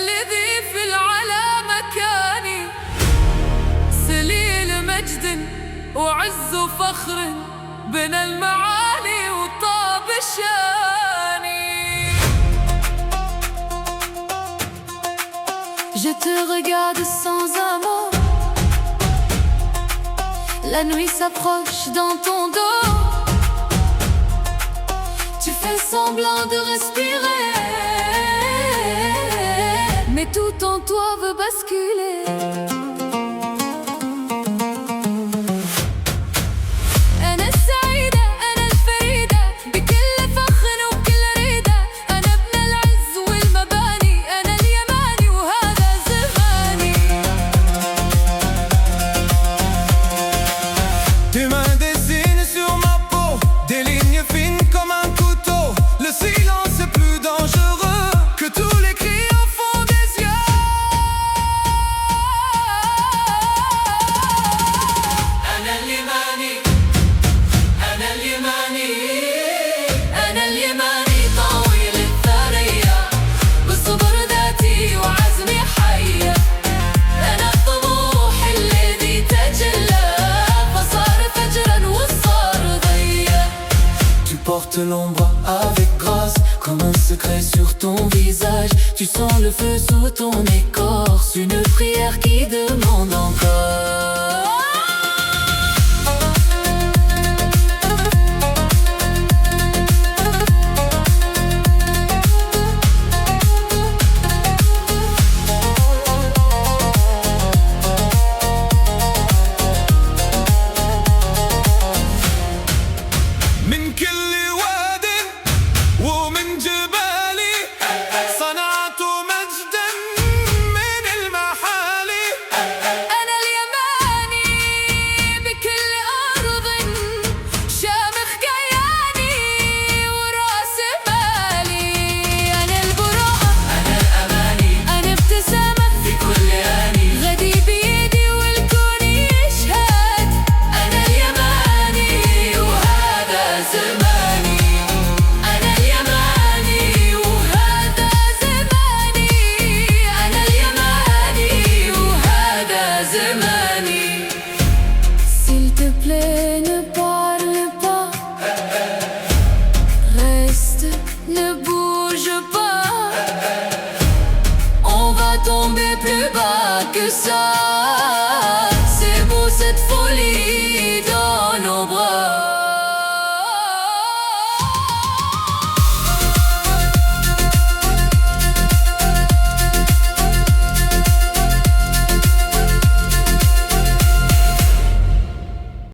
الذي في العلا مكاني، سليل مجد وعز فخر بنى المعالي وطاب شاني. Je te regarde sans un mot, la nuit s'approche dans ton dos. Tu fais semblant de respirer, mais tout en toi veut basculer. أنا السعيدة أنا الفريدة بكل فخر وبكل ريدة، أنا ابن العز والمباني، أنا اليماني وهذا زماني. Tes mains dessinent sur ma peau des lignes fines comme un couteau. Le silence est plus dangereux que tous les cris au fond des yeux. أنا اليماني أنا اليماني أنا اليماني طويل الثريا، بصبر ذاتي وعزمي حية. أنا الطموح الذي تجلى فصار فجرا وصار ضيا. Tu portes l'ombre avec grâce comme un secret sur ton visage. Tu sens le feu sous ton écorce, une prière qui demande encore.